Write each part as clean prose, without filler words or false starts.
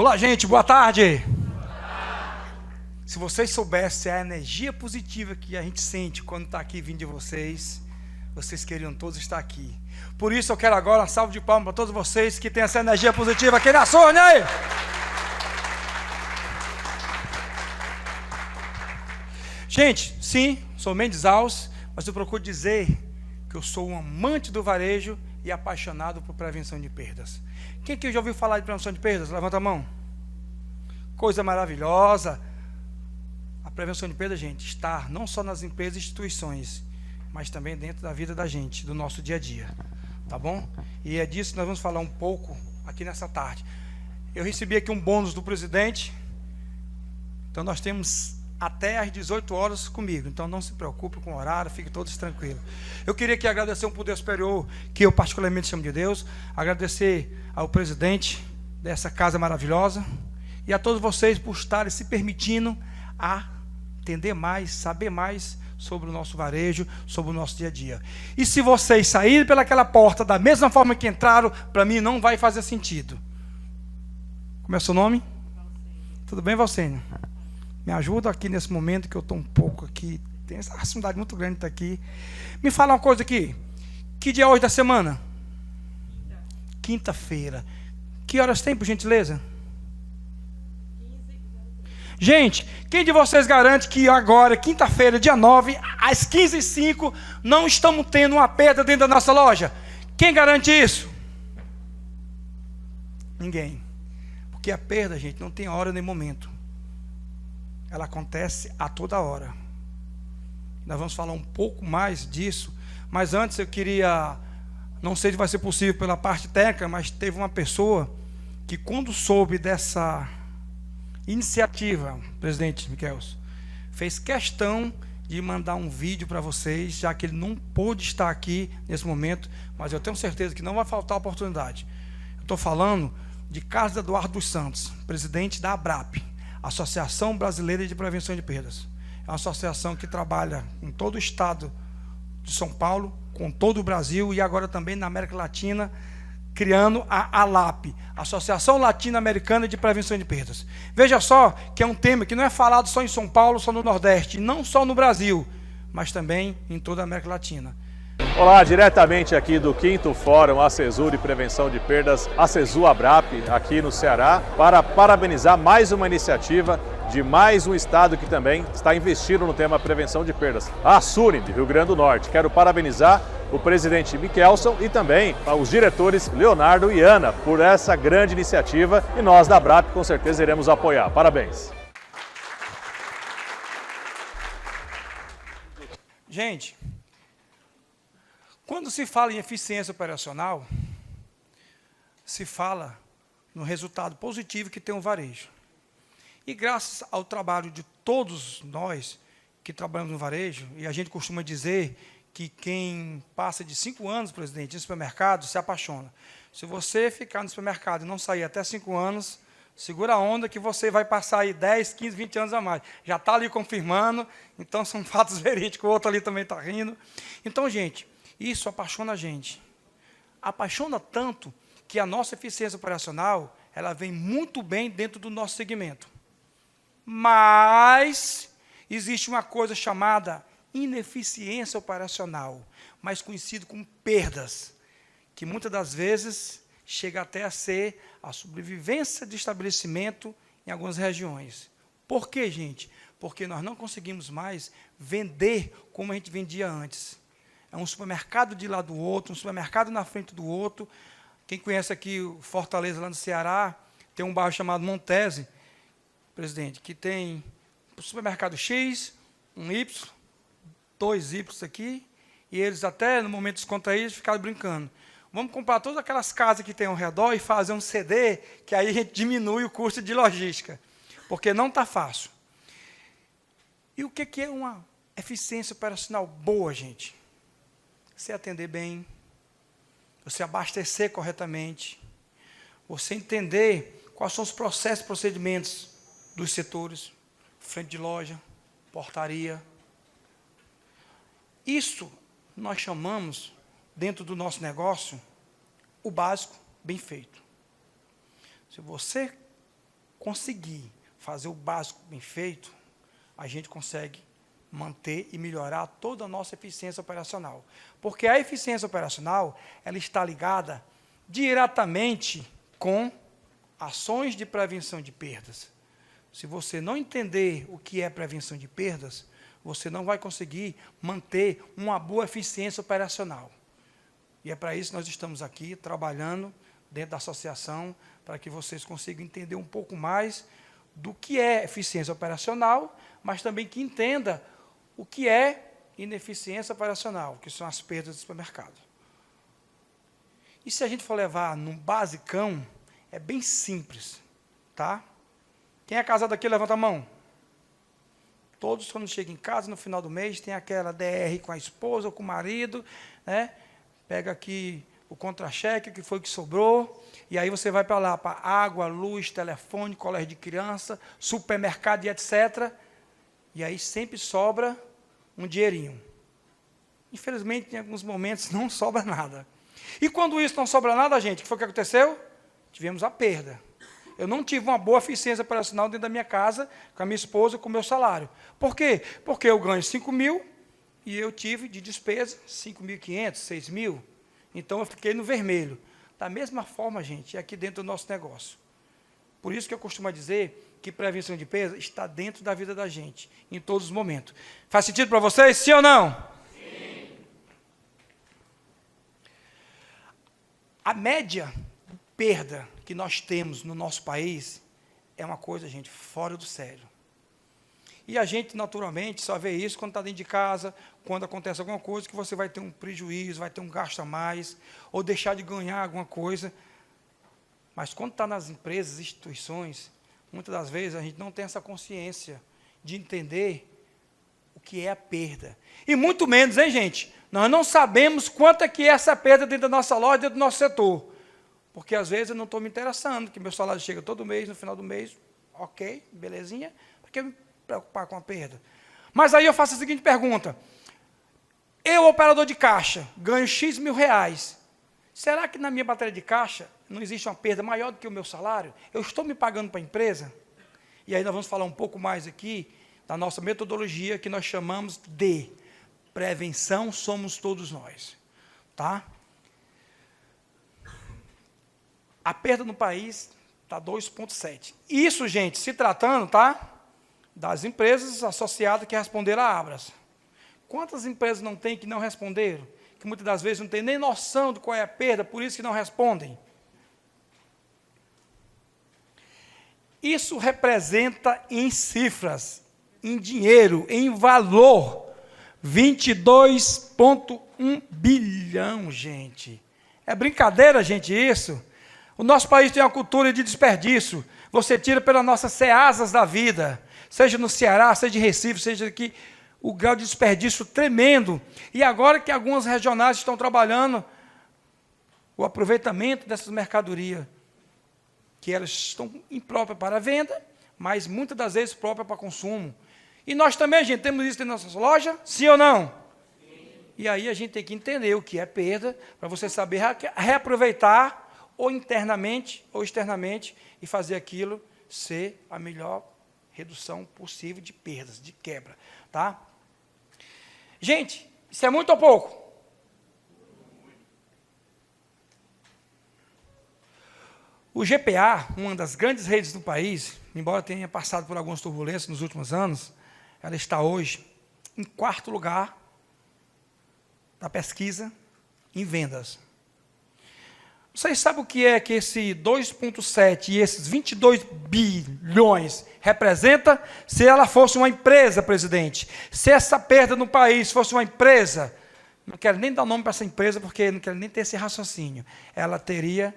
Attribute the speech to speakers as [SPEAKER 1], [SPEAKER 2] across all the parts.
[SPEAKER 1] Olá, gente, boa tarde. Se vocês soubessem a energia positiva que a gente sente quando está aqui vindo de vocês, vocês queriam todos estar aqui. Por isso eu quero agora uma salva de palmas para todos vocês que têm essa energia positiva aqui na Sônia aí. Gente, sim, sou Mendes Alves, mas eu procuro dizer que eu sou um amante do varejo e apaixonado por prevenção de perdas. Quem aqui já ouviu falar de prevenção de perdas? Levanta a mão. Coisa maravilhosa. A prevenção de perdas, gente, está não só nas empresas e instituições, mas também dentro da vida da gente, do nosso dia a dia. Tá bom? E é disso que nós vamos falar um pouco aqui nessa tarde. Eu recebi aqui um bônus do presidente. Então nós temos até às 18 horas comigo. Então não se preocupe com o horário, fiquem todos tranquilos. Eu queria aqui agradecer um poder superior, que eu particularmente chamo de Deus. Agradecer ao presidente dessa casa maravilhosa. E a todos vocês por estarem se permitindo a entender mais, saber mais sobre o nosso varejo, sobre o nosso dia a dia. E se vocês saírem pelaquela porta da mesma forma que entraram, para mim não vai fazer sentido. Como é o seu nome? Valcênio. Tudo bem, Valcênio? Me ajuda aqui nesse momento que eu estou um pouco aqui. Tem essa responsabilidade muito grande de estar aqui. Me fala uma coisa aqui. Que dia é hoje da semana? Quinta-feira. Que horas tem, por gentileza? Gente, quem de vocês garante que agora, quinta-feira, dia 9, às 15h05, não estamos tendo uma perda dentro da nossa loja? Quem garante isso? Ninguém. Porque a perda, gente, não tem hora nem momento. Ela acontece a toda hora. Nós vamos falar um pouco mais disso, mas antes eu queria, não sei se vai ser possível pela parte técnica, mas teve uma pessoa que quando soube dessa iniciativa, presidente Miquelson, fez questão de mandar um vídeo para vocês, já que ele não pôde estar aqui nesse momento, mas eu tenho certeza que não vai faltar oportunidade. Eu estou falando de Carlos Eduardo dos Santos, presidente da ABRAP, Associação Brasileira de Prevenção de Perdas. É uma associação que trabalha em todo o estado de São Paulo, com todo o Brasil e agora também na América Latina, criando a ALAP, Associação Latino-Americana de Prevenção de Perdas. Veja só que é um tema que não é falado só em São Paulo, só no Nordeste, não só no Brasil, mas também em toda a América Latina.
[SPEAKER 2] Olá, diretamente aqui do 5º Fórum ACESU de Prevenção de Perdas, ACESU ABRAP, aqui no Ceará, para parabenizar mais uma iniciativa de mais um estado que também está investindo no tema prevenção de perdas, a SUNE, de Rio Grande do Norte. Quero parabenizar o presidente Miquelson e também os diretores Leonardo e Ana por essa grande iniciativa e nós da ABRAP com certeza iremos apoiar. Parabéns!
[SPEAKER 1] Gente, quando se fala em eficiência operacional, se fala no resultado positivo que tem o varejo. E graças ao trabalho de todos nós que trabalhamos no varejo, e a gente costuma dizer que quem passa de 5 anos, presidente, no supermercado, se apaixona. Se você ficar no supermercado e não sair até 5 anos, segura a onda que você vai passar aí 10, 15, 20 anos a mais. Já está ali confirmando, então são fatos verídicos, o outro ali também está rindo. Então, gente, isso apaixona a gente. Apaixona tanto que a nossa eficiência operacional, ela vem muito bem dentro do nosso segmento. Mas existe uma coisa chamada ineficiência operacional, mais conhecido como perdas, que muitas das vezes chega até a ser a sobrevivência de estabelecimento em algumas regiões. Por quê, gente? Porque nós não conseguimos mais vender como a gente vendia antes. É um supermercado de lá do outro, um supermercado na frente do outro. Quem conhece aqui o Fortaleza, lá no Ceará, tem um bairro chamado Montese, presidente, que tem o supermercado X, um Y, 2 Y aqui, e eles até, no momento descontraído, ficaram brincando. Vamos comprar todas aquelas casas que tem ao redor e fazer um CD, que aí a gente diminui o custo de logística, porque não está fácil. E o que é uma eficiência operacional boa, gente? Você atender bem, você abastecer corretamente, você entender quais são os processos e procedimentos dos setores, frente de loja, portaria. Isso nós chamamos, dentro do nosso negócio, o básico bem feito. Se você conseguir fazer o básico bem feito, a gente consegue manter e melhorar toda a nossa eficiência operacional. Porque a eficiência operacional, ela está ligada diretamente com ações de prevenção de perdas. Se você não entender o que é prevenção de perdas, você não vai conseguir manter uma boa eficiência operacional. E é para isso que nós estamos aqui, trabalhando dentro da associação, para que vocês consigam entender um pouco mais do que é eficiência operacional, mas também que entenda o que é ineficiência operacional, que são as perdas do supermercado. E se a gente for levar num basicão, é bem simples, tá? Quem é casado aqui, levanta a mão. Todos, quando chegam em casa, no final do mês, tem aquela DR com a esposa ou com o marido, né? Pega aqui o contra-cheque, o que foi que sobrou, e aí você vai para lá, para água, luz, telefone, colégio de criança, supermercado e etc. E aí sempre sobra um dinheirinho. Infelizmente, em alguns momentos, não sobra nada. E quando isso não sobra nada, gente, o que foi que aconteceu? Tivemos a perda. Eu não tive uma boa eficiência operacional dentro da minha casa, com a minha esposa, com o meu salário. Por quê? Porque eu ganho 5 mil e eu tive de despesa 5.500, 6 mil. Então, eu fiquei no vermelho. Da mesma forma, gente, é aqui dentro do nosso negócio. Por isso que eu costumo dizer que prevenção de perda está dentro da vida da gente, em todos os momentos. Faz sentido para vocês? Sim ou não? Sim. A média de perda que nós temos no nosso país é uma coisa, gente, fora do sério. E a gente, naturalmente, só vê isso quando está dentro de casa, quando acontece alguma coisa, que você vai ter um prejuízo, vai ter um gasto a mais, ou deixar de ganhar alguma coisa. Mas quando está nas empresas, instituições, muitas das vezes a gente não tem essa consciência de entender o que é a perda. E muito menos, hein, gente? Nós não sabemos quanto é que é essa perda dentro da nossa loja, dentro do nosso setor. Porque, às vezes, eu não estou me interessando, que meu salário chega todo mês, no final do mês, ok, belezinha, porque eu me preocupar com a perda. Mas aí eu faço a seguinte pergunta. Eu, operador de caixa, ganho X mil reais. Será que na minha bateria de caixa não existe uma perda maior do que o meu salário? Eu estou me pagando para a empresa? E aí nós vamos falar um pouco mais aqui da nossa metodologia, que nós chamamos de prevenção somos todos nós. Tá? A perda no país está 2,7. Isso, gente, se tratando, tá? Das empresas associadas que responderam a Abras. Quantas empresas não tem que não responderam? Que muitas das vezes não tem nem noção de qual é a perda, por isso que não respondem. Isso representa em cifras, em dinheiro, em valor, 22,1 bilhão, gente. É brincadeira, gente, isso? O nosso país tem uma cultura de desperdício. Você tira pelas nossas ceasas da vida, seja no Ceará, seja em Recife, seja aqui, o grau de desperdício tremendo. E agora que algumas regionais estão trabalhando o aproveitamento dessas mercadorias, que elas estão impróprias para a venda, mas muitas das vezes próprias para consumo. E nós também, gente, temos isso na nossa loja, sim ou não? Sim. E aí a gente tem que entender o que é perda, para você saber reaproveitar, ou internamente, ou externamente, e fazer aquilo ser a melhor redução possível de perdas, de quebra. Tá? Gente, isso é muito ou pouco? O GPA, uma das grandes redes do país, embora tenha passado por algumas turbulências nos últimos anos, ela está hoje em 4º lugar da pesquisa em vendas. Vocês sabem o que é que esse 2,7 e esses 22 bilhões representa? Se ela fosse uma empresa, presidente, se essa perda no país fosse uma empresa, não quero nem dar nome para essa empresa, porque não quero nem ter esse raciocínio, ela teria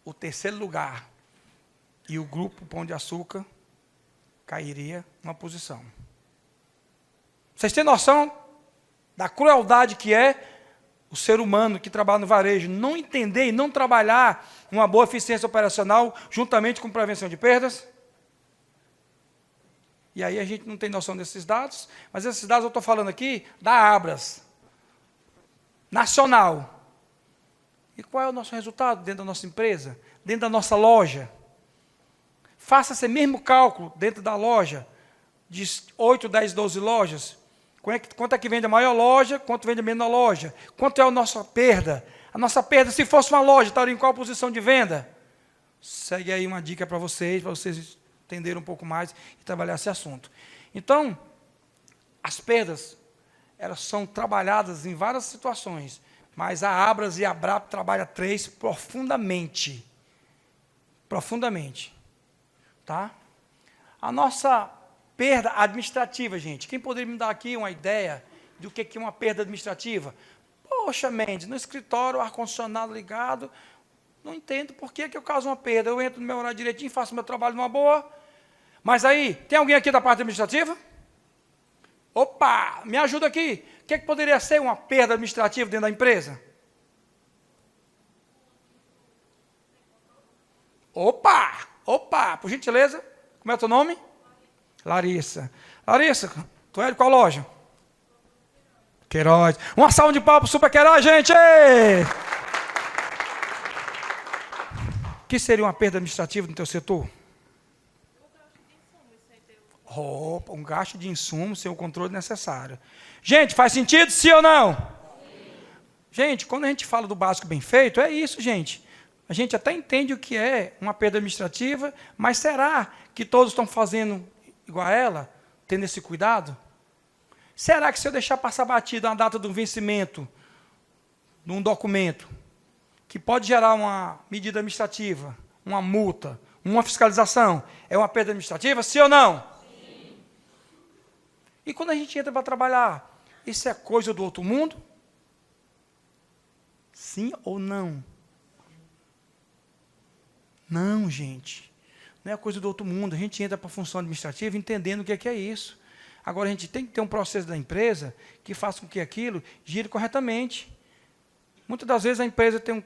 [SPEAKER 1] o 3º lugar, e o grupo Pão de Açúcar cairia uma posição. Vocês têm noção da crueldade que é o ser humano que trabalha no varejo não entender e não trabalhar uma boa eficiência operacional juntamente com prevenção de perdas? E aí a gente não tem noção desses dados, mas esses dados eu estou falando aqui da Abras, nacional. E qual é o nosso resultado dentro da nossa empresa, dentro da nossa loja? Faça esse mesmo cálculo dentro da loja, de 8, 10, 12 lojas. Quanto é que vende a maior loja, quanto vende a menor loja? Quanto é a nossa perda? A nossa perda, se fosse uma loja, estaria em qual posição de venda? Segue aí uma dica para vocês entenderem um pouco mais e trabalhar esse assunto. Então, as perdas, elas são trabalhadas em várias situações, mas a Abras e a Abrap trabalham 3 profundamente. Profundamente. Tá? A nossa perda administrativa, gente. Quem poderia me dar aqui uma ideia do que é uma perda administrativa? Poxa, Mendes, no escritório, ar-condicionado ligado, não entendo por que eu causo uma perda. Eu entro no meu horário direitinho, faço meu trabalho numa boa. Mas aí, tem alguém aqui da parte administrativa? Opa, me ajuda aqui. O que poderia ser uma perda administrativa dentro da empresa? Opa, por gentileza. Como é o teu nome? Larissa. Larissa, tu é de qual loja? Queiroz. Uma salva de palmas pro Super Queiroz, gente! O que seria uma perda administrativa no teu setor? Um gasto de insumos sem o controle necessário. Gente, faz sentido, sim ou não? Sim. Gente, quando a gente fala do básico bem feito, é isso, gente. A gente até entende o que é uma perda administrativa, mas será que todos estão fazendo igual a ela, tendo esse cuidado? Será que se eu deixar passar batido a data do vencimento de um documento, que pode gerar uma medida administrativa, uma multa, uma fiscalização, é uma perda administrativa, sim ou não? Sim. E quando a gente entra para trabalhar, isso é coisa do outro mundo? Sim ou não? Não, gente. Não é coisa do outro mundo. A gente entra para a função administrativa entendendo o que é isso. Agora, a gente tem que ter um processo da empresa que faça com que aquilo gire corretamente. Muitas das vezes a empresa tem um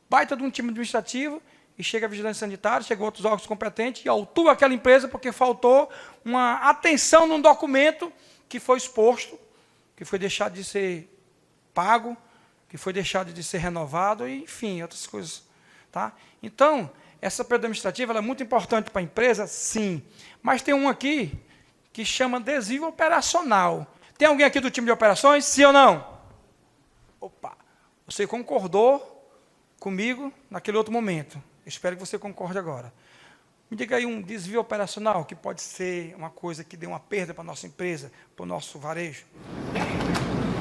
[SPEAKER 1] baita de um time administrativo e chega a vigilância sanitária, chega outros órgãos competentes e autua aquela empresa porque faltou uma atenção num documento que foi exposto, que foi deixado de ser pago, que foi deixado de ser renovado, e, enfim, outras coisas. Tá? Então, essa perda administrativa ela é muito importante para a empresa, sim. Mas tem um aqui que chama desvio operacional. Tem alguém aqui do time de operações? Sim ou não? Opa, você concordou comigo naquele outro momento. Espero que você concorde agora. Me diga aí um desvio operacional, que pode ser uma coisa que dê uma perda para a nossa empresa, para o nosso varejo.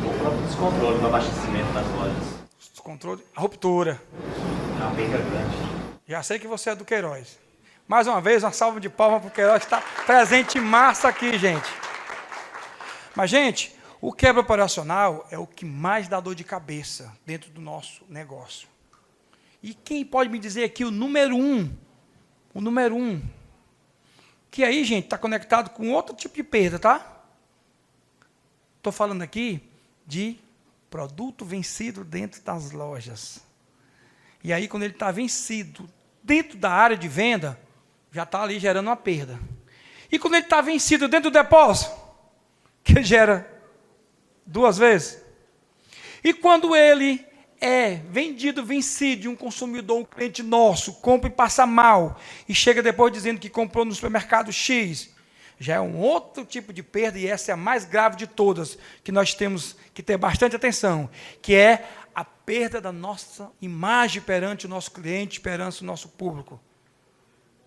[SPEAKER 3] O próprio descontrole do abastecimento das lojas.
[SPEAKER 1] Descontrole, a ruptura.
[SPEAKER 3] É uma perda grande.
[SPEAKER 1] Já sei que você é do Queiroz. Mais uma vez, uma salva de palmas para o Queiroz, que está presente em massa aqui, gente. Mas, gente, o quebra operacional é o que mais dá dor de cabeça dentro do nosso negócio. E quem pode me dizer aqui o número um, que aí, gente, está conectado com outro tipo de perda, tá? Estou falando aqui de produto vencido dentro das lojas. E aí, quando ele está vencido dentro da área de venda, já está ali gerando uma perda. E quando ele está vencido dentro do depósito, que gera 2 vezes. E quando ele é vendido, vencido, um consumidor, um cliente nosso, compra e passa mal, e chega depois dizendo que comprou no supermercado X, já é um outro tipo de perda, e essa é a mais grave de todas, que nós temos que ter bastante atenção, que é a perda da nossa imagem perante o nosso cliente, perante o nosso público.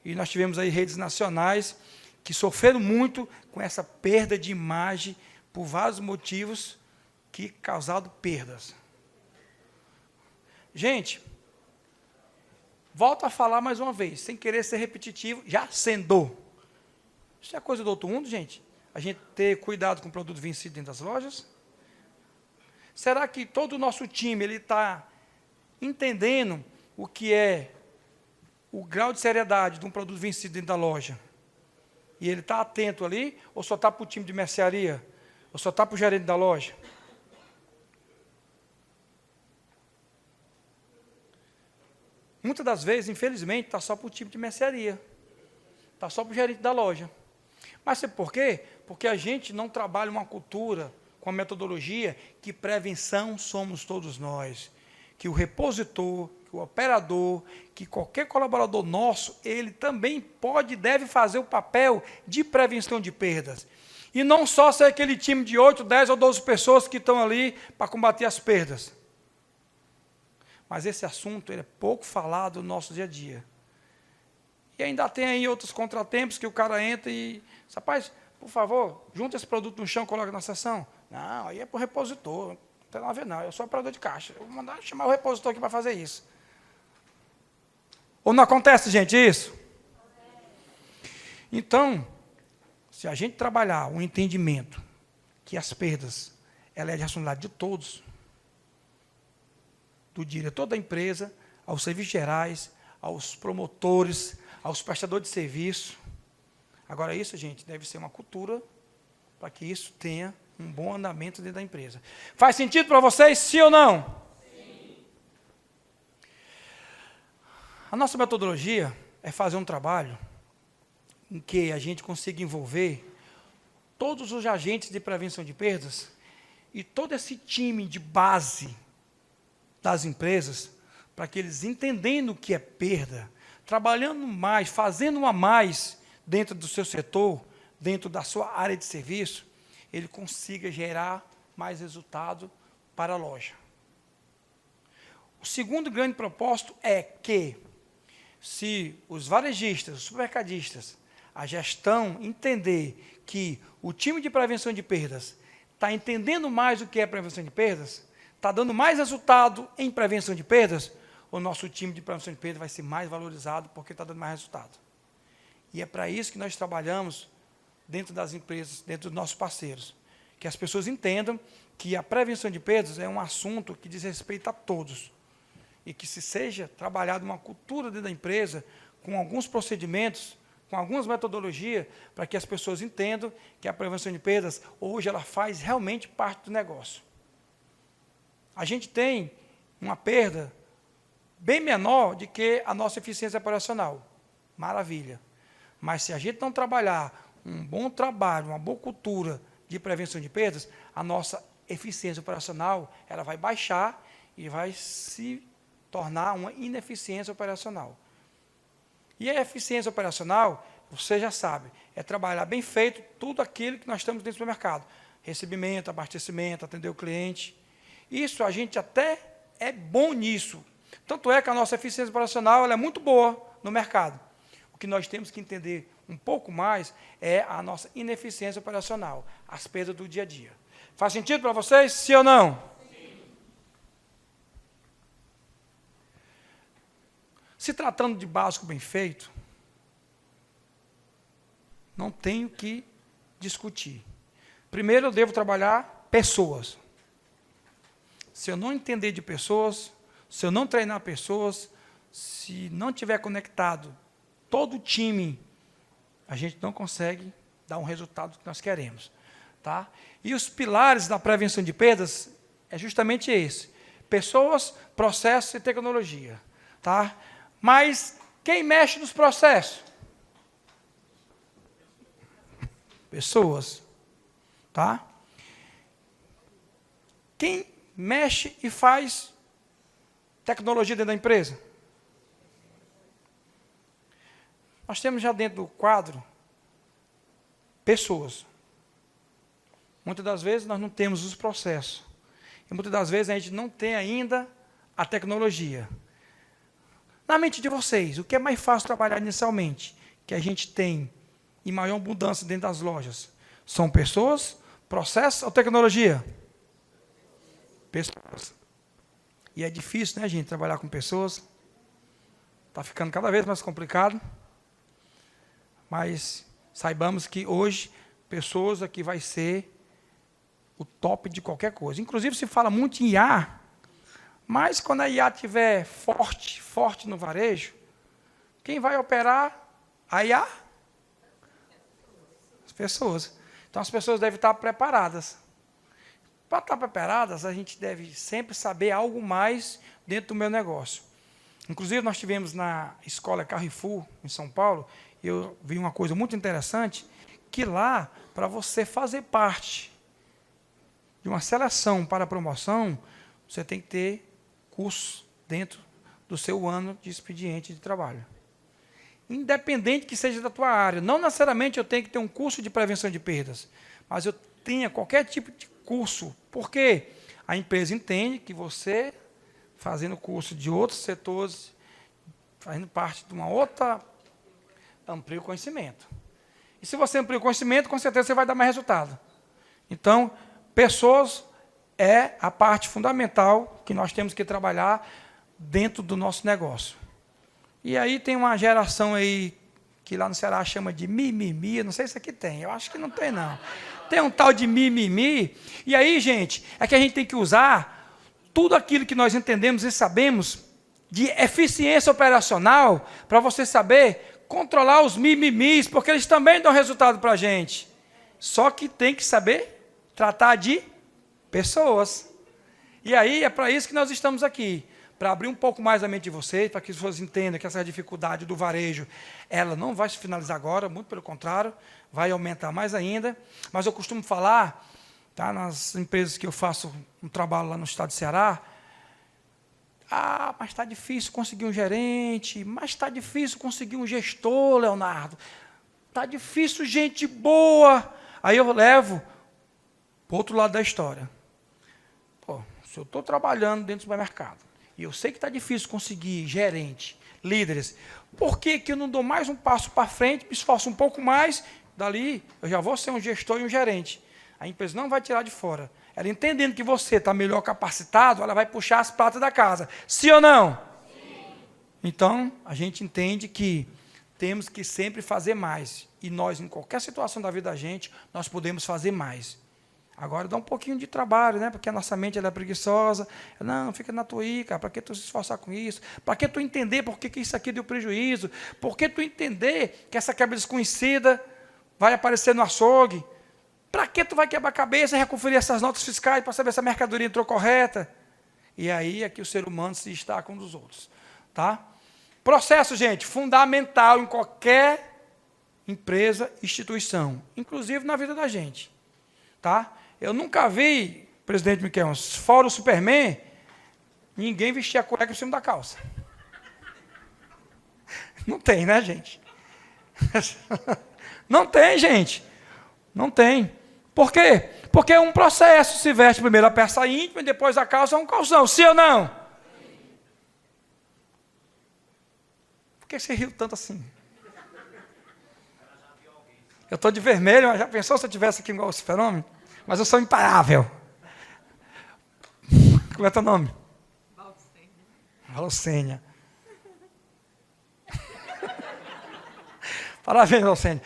[SPEAKER 1] E nós tivemos aí redes nacionais que sofreram muito com essa perda de imagem por vários motivos que causaram perdas. Gente, volto a falar mais uma vez, sem querer ser repetitivo, já sendo. Isso é coisa do outro mundo, gente? A gente ter cuidado com o produto vencido dentro das lojas? Será que todo o nosso time está entendendo o que é o grau de seriedade de um produto vencido dentro da loja? E ele está atento ali, ou só está para o time de mercearia? Ou só está para o gerente da loja? Muitas das vezes, infelizmente, está só para o time de mercearia. Está só para o gerente da loja. Mas sabe por quê? Porque a gente não trabalha uma cultura com a metodologia que prevenção somos todos nós. que o repositor, que o operador, que qualquer colaborador nosso, ele também pode e deve fazer o papel de prevenção de perdas. E não só ser aquele time de 8, 10 ou 12 pessoas que estão ali para combater as perdas. Mas esse assunto ele é pouco falado no nosso dia a dia. E ainda tem aí outros contratempos que o cara entra e... Rapaz, por favor, junta esse produto no chão e coloca na seção. Não, aí é para o repositor. Não tem nada a ver, não. Eu sou operador de caixa. Eu vou mandar chamar o repositor aqui para fazer isso. Ou não acontece, gente, isso? Então, se a gente trabalhar um entendimento que as perdas, ela é de responsabilidade de todos, do diretor da empresa, aos serviços gerais, aos promotores, aos prestadores de serviço. Agora, isso, gente, deve ser uma cultura para que isso tenha um bom andamento dentro da empresa. Faz sentido para vocês, sim ou não? Sim. A nossa metodologia é fazer um trabalho em que a gente consiga envolver todos os agentes de prevenção de perdas e todo esse time de base das empresas, para que eles entendendo o que é perda, trabalhando mais, fazendo a mais dentro do seu setor, dentro da sua área de serviço, ele consiga gerar mais resultado para a loja. O segundo grande propósito é que, se os varejistas, os supermercadistas, a gestão entender que o time de prevenção de perdas está entendendo mais o que é prevenção de perdas, está dando mais resultado em prevenção de perdas, o nosso time de prevenção de perdas vai ser mais valorizado porque está dando mais resultado. E é para isso que nós trabalhamos dentro das empresas, dentro dos nossos parceiros, que as pessoas entendam que a prevenção de perdas é um assunto que diz respeito a todos, e que se seja trabalhado uma cultura dentro da empresa, com alguns procedimentos, com algumas metodologias, para que as pessoas entendam que a prevenção de perdas, hoje, ela faz realmente parte do negócio. A gente tem uma perda bem menor do que a nossa eficiência operacional. Maravilha. Mas se a gente não trabalhar um bom trabalho, uma boa cultura de prevenção de perdas, a nossa eficiência operacional ela vai baixar e vai se tornar uma ineficiência operacional. E a eficiência operacional, você já sabe, é trabalhar bem feito tudo aquilo que nós estamos dentro do mercado. Recebimento, abastecimento, atender o cliente. Isso a gente até é bom nisso. Tanto é que a nossa eficiência operacional ela é muito boa no mercado. O que nós temos que entender um pouco mais é a nossa ineficiência operacional, as perdas do dia a dia. Faz sentido para vocês? Sim ou não? Sim. Se tratando de básico bem feito, não tenho que discutir. Primeiro, eu devo trabalhar pessoas. Se eu não entender de pessoas, se eu não treinar pessoas, se não tiver conectado todo o time, a gente não consegue dar um resultado que nós queremos. Tá? E os pilares da prevenção de perdas é justamente esse. Pessoas, processos e tecnologia. Tá? Mas quem mexe nos processos? Pessoas. Tá? Quem mexe e faz tecnologia dentro da empresa? Nós temos já dentro do quadro pessoas. Muitas das vezes nós não temos os processos. E muitas das vezes a gente não tem ainda a tecnologia. Na mente de vocês, o que é mais fácil trabalhar inicialmente, que a gente tem em maior abundância dentro das lojas? São pessoas, processos ou tecnologia? Pessoas. E é difícil, né, gente, trabalhar com pessoas. Está ficando cada vez mais complicado. Mas saibamos que hoje, pessoas aqui vai ser o top de qualquer coisa. Inclusive, se fala muito em IA, mas quando a IA estiver forte no varejo, quem vai operar a IA? As pessoas. Então, as pessoas devem estar preparadas. Para estar preparadas, a gente deve sempre saber algo mais dentro do meu negócio. Inclusive, nós tivemos na escola Carrefour, em São Paulo, eu vi uma coisa muito interessante, que lá, para você fazer parte de uma seleção para promoção, você tem que ter cursos dentro do seu ano de expediente de trabalho. Independente que seja da tua área. Não necessariamente eu tenho que ter um curso de prevenção de perdas, mas eu tenha qualquer tipo de curso. Porque a empresa entende que você, fazendo curso de outros setores, fazendo parte de uma outra, amplia o conhecimento. E se você amplia o conhecimento, com certeza você vai dar mais resultado. Então, pessoas é a parte fundamental que nós temos que trabalhar dentro do nosso negócio. E aí tem uma geração aí que lá no Ceará chama de mimimi, não sei se aqui tem, eu acho que não tem não. Tem um tal de mimimi, e aí, gente, é que a gente tem que usar tudo aquilo que nós entendemos e sabemos de eficiência operacional para você saber controlar os mimimis, porque eles também dão resultado para a gente. Só que tem que saber tratar de pessoas. E aí é para isso que nós estamos aqui, para abrir um pouco mais a mente de vocês, para que vocês entendam que essa dificuldade do varejo, ela não vai se finalizar agora, muito pelo contrário, vai aumentar mais ainda. Mas eu costumo falar, tá, nas empresas que eu faço um trabalho lá no estado do Ceará, mas está difícil conseguir um gerente, mas está difícil conseguir um gestor, Leonardo. Está difícil gente boa. Aí eu levo para o outro lado da história. Pô, se eu estou trabalhando dentro do supermercado, e eu sei que está difícil conseguir gerente, líderes, por que eu não dou mais um passo para frente, me esforço um pouco mais, dali eu já vou ser um gestor e um gerente. A empresa não vai tirar de fora. Ela entendendo que você está melhor capacitado, ela vai puxar as pratas da casa. Sim ou não? Sim. Então, a gente entende que temos que sempre fazer mais. E nós, em qualquer situação da vida da gente, nós podemos fazer mais. Agora dá um pouquinho de trabalho, né? Porque a nossa mente ela é preguiçosa. Não, fica na tua aí, cara. Para que tu se esforçar com isso? Para que tu entender por que isso aqui deu prejuízo? Por que tu entender que essa quebra desconhecida vai aparecer no açougue? Para que tu vai quebrar a cabeça e reconferir essas notas fiscais para saber se a mercadoria entrou correta? E aí é que o ser humano se destaca um dos outros. Tá? Processo, gente, fundamental em qualquer empresa, instituição, inclusive na vida da gente. Tá? Eu nunca vi, presidente Miquel, fora o Superman, ninguém vestia a cueca em cima da calça. Não tem, né, gente? Não tem, gente. Não tem. Por quê? Porque é um processo. Se veste primeiro a peça íntima e depois a calça é um calção. Sim ou não? Por que você riu tanto assim? Eu estou de vermelho, mas já pensou se eu tivesse aqui igual esse fenômeno? Mas eu sou imparável. Como é teu nome? Valcênia. Parabéns, Valcênia.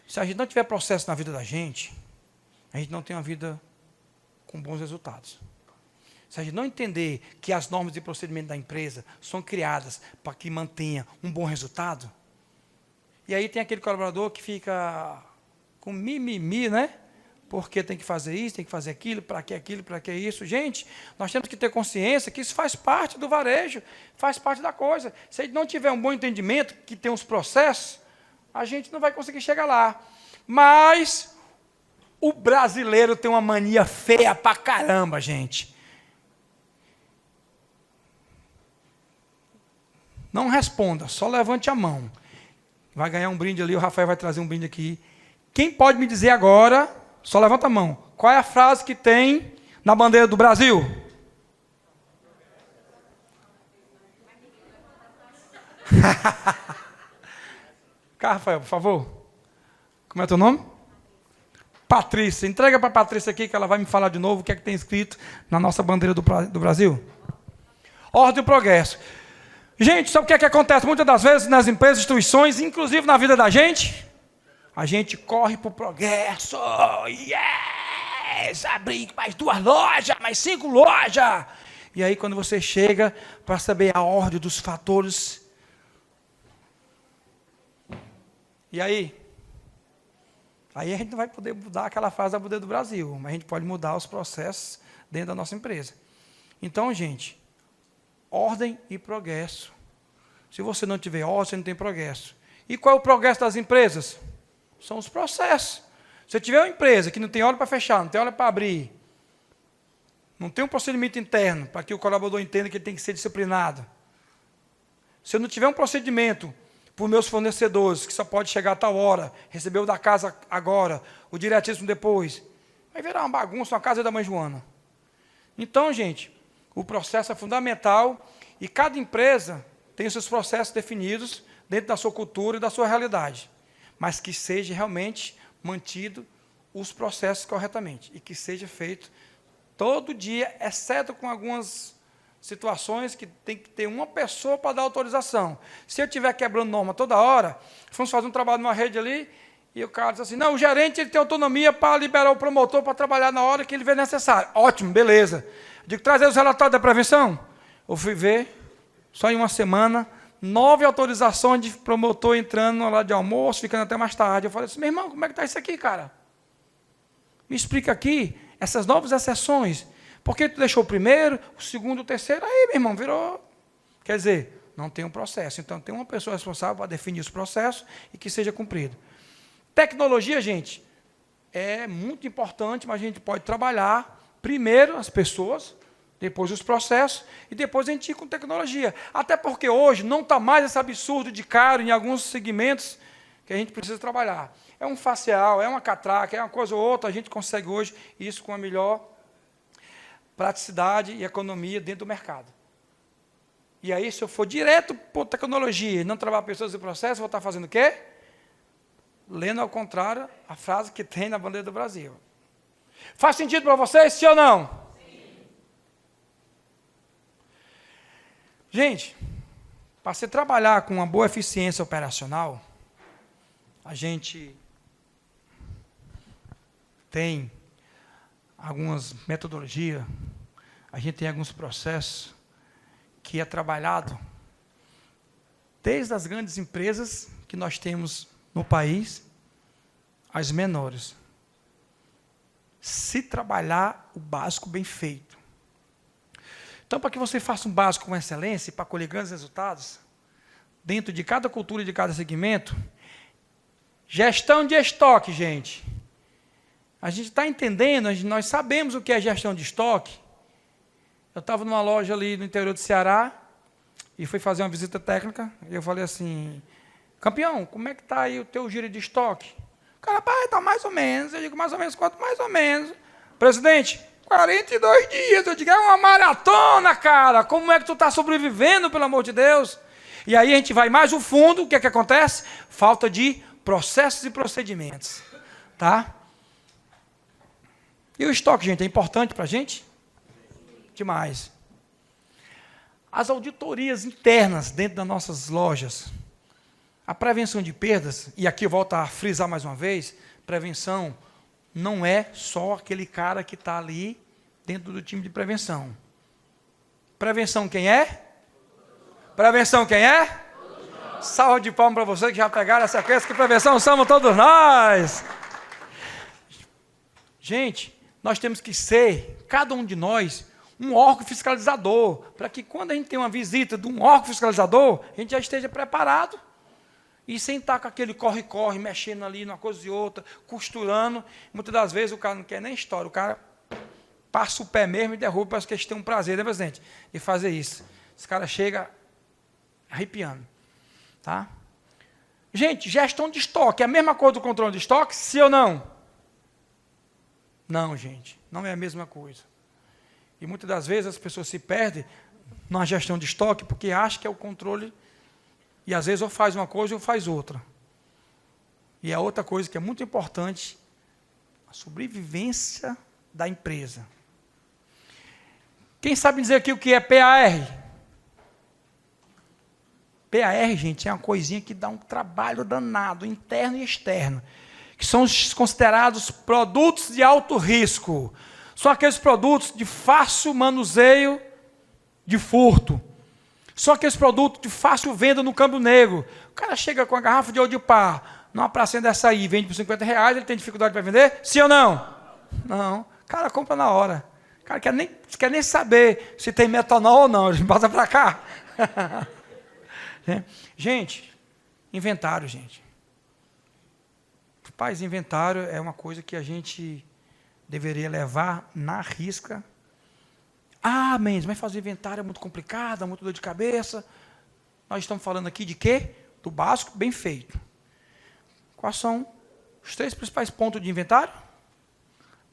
[SPEAKER 1] Se a gente não tiver processo na vida da gente, a gente não tem uma vida com bons resultados. Se a gente não entender que as normas de procedimento da empresa são criadas para que mantenha um bom resultado, e aí tem aquele colaborador que fica com mimimi, né? Porque tem que fazer isso, tem que fazer aquilo, para que isso. Gente, nós temos que ter consciência que isso faz parte do varejo, faz parte da coisa. Se a gente não tiver um bom entendimento, que tem os processos, a gente não vai conseguir chegar lá. Mas o brasileiro tem uma mania feia pra caramba, gente. Não responda, só levante a mão. Vai ganhar um brinde ali, o Rafael vai trazer um brinde aqui. Quem pode me dizer agora, só levanta a mão, qual é a frase que tem na bandeira do Brasil? Cá, Rafael, por favor. Como é teu nome? Patrícia. Entrega para a Patrícia aqui que ela vai me falar de novo o que é que tem escrito na nossa bandeira do Brasil. Ordem e progresso. Gente, sabe o que é que acontece muitas das vezes nas empresas, instituições, inclusive na vida da gente? A gente corre para o progresso. Yes! Abrir mais 2 lojas, mais 5 lojas. E aí, quando você chega para saber a ordem dos fatores. E aí? Aí a gente não vai poder mudar aquela fase da bandeira do Brasil, mas a gente pode mudar os processos dentro da nossa empresa. Então, gente, ordem e progresso. Se você não tiver ordem, você não tem progresso. E qual é o progresso das empresas? São os processos. Se tiver uma empresa que não tem hora para fechar, não tem hora para abrir, Não tem um procedimento interno para que o colaborador entenda que ele tem que ser disciplinado. Se eu não tiver um procedimento para os meus fornecedores, que só pode chegar a tal hora, recebeu da casa agora, o diretíssimo depois, vai virar uma bagunça, uma casa da mãe Joana. Então, gente, o processo é fundamental e cada empresa tem os seus processos definidos dentro da sua cultura e da sua realidade, mas que seja realmente mantido os processos corretamente e que seja feito todo dia, exceto com algumas situações que tem que ter uma pessoa para dar autorização. Se eu estiver quebrando norma toda hora, vamos fazer um trabalho numa rede ali, e o cara diz assim, não, o gerente ele tem autonomia para liberar o promotor para trabalhar na hora que ele vê necessário. Ótimo, beleza. Eu digo, trazer os relatórios da prevenção. Eu fui ver, só em uma semana, 9 autorizações de promotor entrando na hora de almoço, ficando até mais tarde. Eu falei assim, meu irmão, como é que está isso aqui, cara? Me explica aqui, essas novas exceções. Por que tu deixou o primeiro, o segundo, o terceiro? Aí, meu irmão, virou... Quer dizer, não tem um processo. Então, tem uma pessoa responsável para definir os processos e que seja cumprido. Tecnologia, gente, é muito importante, mas a gente pode trabalhar primeiro as pessoas, depois os processos, e depois a gente ir com tecnologia. Até porque hoje não está mais esse absurdo de caro em alguns segmentos que a gente precisa trabalhar. É um facial, é uma catraca, é uma coisa ou outra, a gente consegue hoje isso com a melhor praticidade e economia dentro do mercado. E aí, se eu for direto por tecnologia e não trabalhar pessoas e processos, vou estar fazendo o quê? Lendo ao contrário a frase que tem na bandeira do Brasil. Faz sentido para vocês, sim ou não? Sim. Gente, para você trabalhar com uma boa eficiência operacional, a gente tem algumas metodologias, a gente tem alguns processos que é trabalhado desde as grandes empresas que nós temos no país, às menores. Se trabalhar o básico bem feito. Então, para que você faça um básico com excelência e para colher grandes resultados, dentro de cada cultura e de cada segmento, gestão de estoque, gente. A gente está entendendo, nós sabemos o que é gestão de estoque. Eu estava numa loja ali no interior do Ceará e fui fazer uma visita técnica. E eu falei assim, campeão, como é que está aí o teu giro de estoque? O cara, pai, está mais ou menos. Eu digo, mais ou menos quanto? Mais ou menos. Presidente, 42 dias. Eu digo, é uma maratona, cara. Como é que tu está sobrevivendo, pelo amor de Deus? E aí a gente vai mais no fundo, o que é que acontece? Falta de processos e procedimentos. Tá? E o estoque, gente, é importante para a gente? Demais. As auditorias internas dentro das nossas lojas, a prevenção de perdas, e aqui eu volto a frisar mais uma vez, prevenção não é só aquele cara que está ali dentro do time de prevenção. Prevenção quem é? Prevenção quem é? Salve de palmas para vocês que já pegaram essa coisa, que prevenção somos todos nós. Gente, nós temos que ser, cada um de nós, um órgão fiscalizador, para que quando a gente tem uma visita de um órgão fiscalizador, a gente já esteja preparado. E sem estar com aquele corre-corre, mexendo ali numa coisa e outra, costurando. Muitas das vezes o cara não quer nem história, o cara passa o pé mesmo e derruba, parece que eles têm um prazer, né, presidente, de fazer isso. Esse cara chega arrepiando. Tá? Gente, gestão de estoque, é a mesma coisa do controle de estoque, sim ou não? Não, gente, não é a mesma coisa. E muitas das vezes as pessoas se perdem na gestão de estoque porque acham que é o controle, e às vezes ou faz uma coisa ou faz outra. E a outra coisa que é muito importante, a sobrevivência da empresa. Quem sabe dizer aqui o que é PAR? PAR, gente, é uma coisinha que dá um trabalho danado, interno e externo, que são os considerados produtos de alto risco. São aqueles produtos de fácil manuseio de furto. São aqueles produtos de fácil venda no câmbio negro. O cara chega com a garrafa de Odipar, numa pracinha dessa aí, vende por R$50, ele tem dificuldade para vender? Sim ou não? Não. O cara compra na hora. O cara quer nem saber se tem metanol ou não. Ele passa para cá. Gente, inventário, gente. Rapaz, inventário é uma coisa que a gente deveria levar na risca Ah, Mendes, mas fazer inventário é muito complicado, é muito dor de cabeça. Nós estamos falando aqui de quê? Do básico bem feito. Quais são os 3 principais pontos de inventário?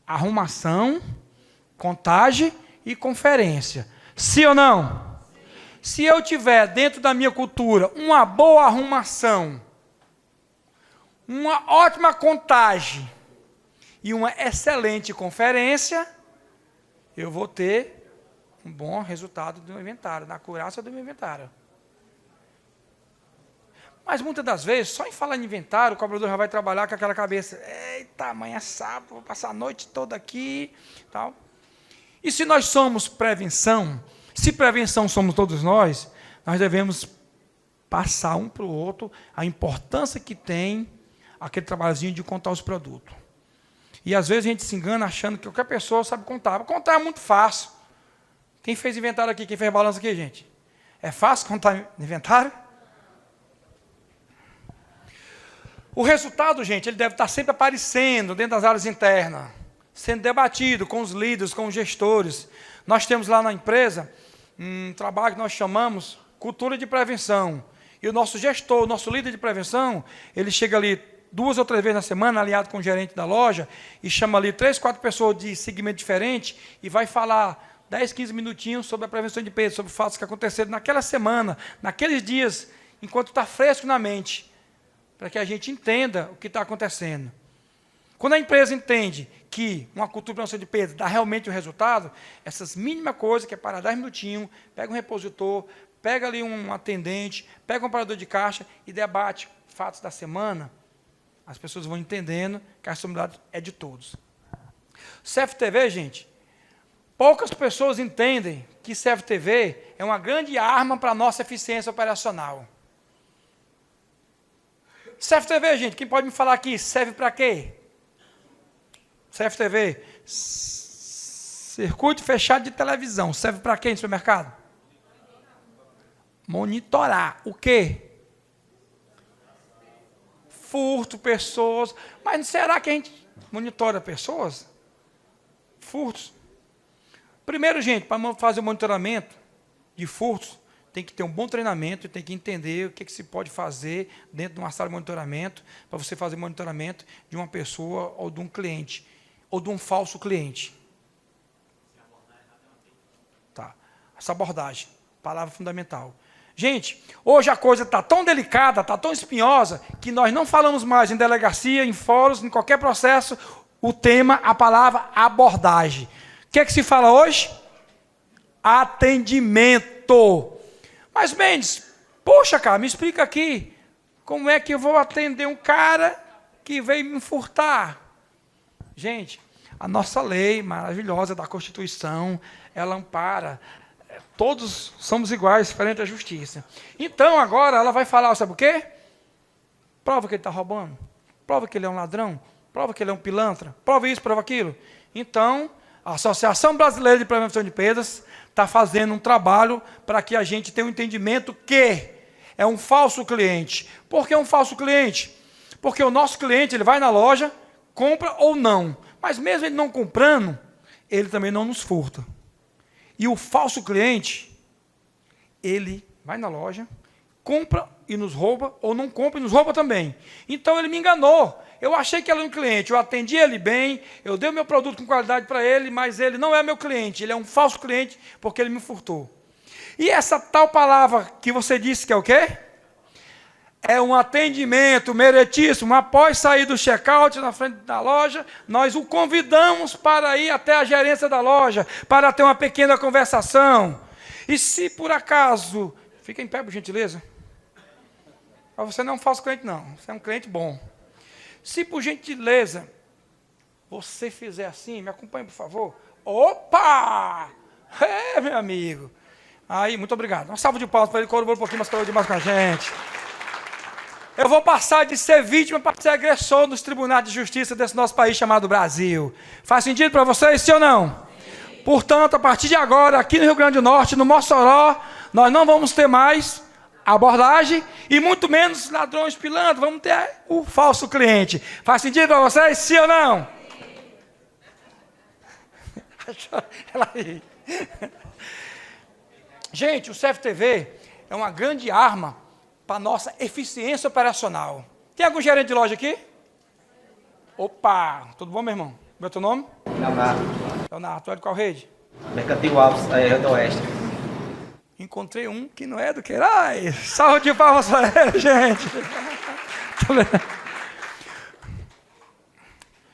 [SPEAKER 1] Arrumação, contagem e conferência. Sim ou não? Se eu tiver dentro da minha cultura uma boa arrumação, uma ótima contagem e uma excelente conferência, eu vou ter um bom resultado do meu inventário, na acurácia do meu inventário. Mas muitas das vezes, só em falar em inventário, o cobrador já vai trabalhar com aquela cabeça, eita, amanhã é sábado, vou passar a noite toda aqui, tal. E se nós somos prevenção, se prevenção somos todos nós devemos passar um para o outro a importância que tem aquele trabalhozinho de contar os produtos. E às vezes a gente se engana achando que qualquer pessoa sabe contar. Contar é muito fácil. Quem fez inventário aqui? Quem fez balanço aqui, gente? É fácil contar inventário? O resultado, gente, ele deve estar sempre aparecendo dentro das áreas internas, sendo debatido com os líderes, com os gestores. Nós temos lá na empresa um trabalho que nós chamamos cultura de prevenção. E o nosso gestor, o nosso líder de prevenção, ele chega ali 2 ou 3 vezes na semana, alinhado com o gerente da loja, e chama ali 3, 4 pessoas de segmento diferente e vai falar 10, 15 minutinhos sobre a prevenção de perdas, sobre fatos que aconteceram naquela semana, naqueles dias, enquanto está fresco na mente, para que a gente entenda o que está acontecendo. Quando a empresa entende que uma cultura de prevenção de perdas dá realmente o resultado, essas mínimas coisas, que é parar 10 minutinhos, pega um repositor, pega ali um atendente, pega um operador de caixa e debate fatos da semana, as pessoas vão entendendo que a responsabilidade é de todos. CFTV, gente, poucas pessoas entendem que CFTV é uma grande arma para a nossa eficiência operacional. CFTV, gente, quem pode me falar aqui, serve para quê? CFTV, circuito fechado de televisão, serve para quê no supermercado? Monitorar. O quê? Furto, pessoas. Mas será que a gente monitora pessoas? Furtos. Primeiro, gente, para fazer o monitoramento de furtos, tem que ter um bom treinamento, tem que entender o que se pode fazer dentro de uma sala de monitoramento, para você fazer monitoramento de uma pessoa ou de um cliente, ou de um falso cliente. Tá. Essa abordagem, palavra fundamental. Gente, hoje a coisa está tão delicada, está tão espinhosa, que nós não falamos mais em delegacia, em fóruns, em qualquer processo, o tema, a palavra abordagem. O que é que se fala hoje? Atendimento. Mas, Mendes, poxa, cara, me explica aqui, como é que eu vou atender um cara que veio me furtar? Gente, a nossa lei maravilhosa da Constituição, ela ampara, todos somos iguais, perante a justiça. Então, agora, ela vai falar, sabe o quê? Prova que ele está roubando, prova que ele é um ladrão, prova que ele é um pilantra, prova isso, prova aquilo. Então, a Associação Brasileira de Prevenção de Perdas está fazendo um trabalho para que a gente tenha um entendimento que é um falso cliente. Por que um falso cliente? Porque o nosso cliente ele vai na loja, compra ou não. Mas mesmo ele não comprando, ele também não nos furta. E o falso cliente, ele vai na loja, compra e nos rouba, ou não compra e nos rouba também. Então ele me enganou. Eu achei que ele era um cliente, eu atendi ele bem, eu dei o meu produto com qualidade para ele, mas ele não é meu cliente, ele é um falso cliente porque ele me furtou. E essa tal palavra que você disse que é o quê? É um atendimento meritíssimo. Após sair do check-out na frente da loja, nós o convidamos para ir até a gerência da loja, para ter uma pequena conversação. E se por acaso, fica em pé por gentileza, mas você não é um falso cliente não, você é um cliente bom. Se por gentileza você fizer assim, me acompanhe por favor. Opa! É, meu amigo. Aí, muito obrigado. Uma salva de palmas para ele, colaborou um pouquinho, mas colaborou demais com a gente. Eu vou passar de ser vítima para ser agressor nos tribunais de justiça desse nosso país chamado Brasil. Faz sentido para vocês, sim ou não? Portanto, a partir de agora, aqui no Rio Grande do Norte, no Mossoró, nós não vamos ter mais abordagem e muito menos ladrões pilantras, vamos ter o falso cliente. Faz sentido para vocês, sim ou não? Ela ri. Gente, o CFTV é uma grande arma para a nossa eficiência operacional. Tem algum gerente de loja aqui? Opa, tudo bom, meu irmão? Qual é o teu nome?
[SPEAKER 3] Leonardo.
[SPEAKER 1] Leonardo, tu é de qual rede?
[SPEAKER 3] Mercantil Alves, do Oeste.
[SPEAKER 1] Encontrei um que não é do Queirais. Salve de palmas para ele, gente.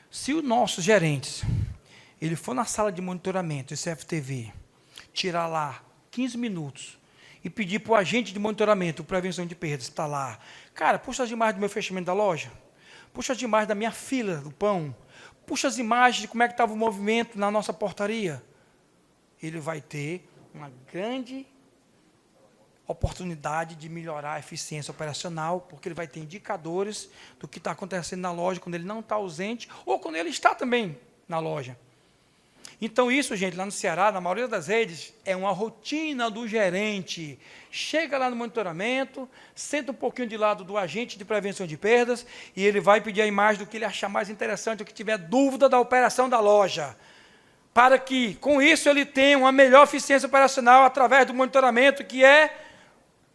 [SPEAKER 1] Se os nossos gerentes, ele for na sala de monitoramento, esse CFTV, tirar lá 15 minutos e pedir para o agente de monitoramento, prevenção de perdas, está lá. Cara, puxa as imagens do meu fechamento da loja. Puxa as imagens da minha fila do pão. Puxa as imagens de como é que estava o movimento na nossa portaria. Ele vai ter uma grande oportunidade de melhorar a eficiência operacional, porque ele vai ter indicadores do que está acontecendo na loja quando ele não está ausente ou quando ele está também na loja. Então isso, gente, lá no Ceará, na maioria das redes, é uma rotina do gerente. Chega lá no monitoramento, senta um pouquinho de lado do agente de prevenção de perdas e ele vai pedir a imagem do que ele achar mais interessante, o que tiver dúvida da operação da loja, para que, com isso, ele tenha uma melhor eficiência operacional através do monitoramento, que é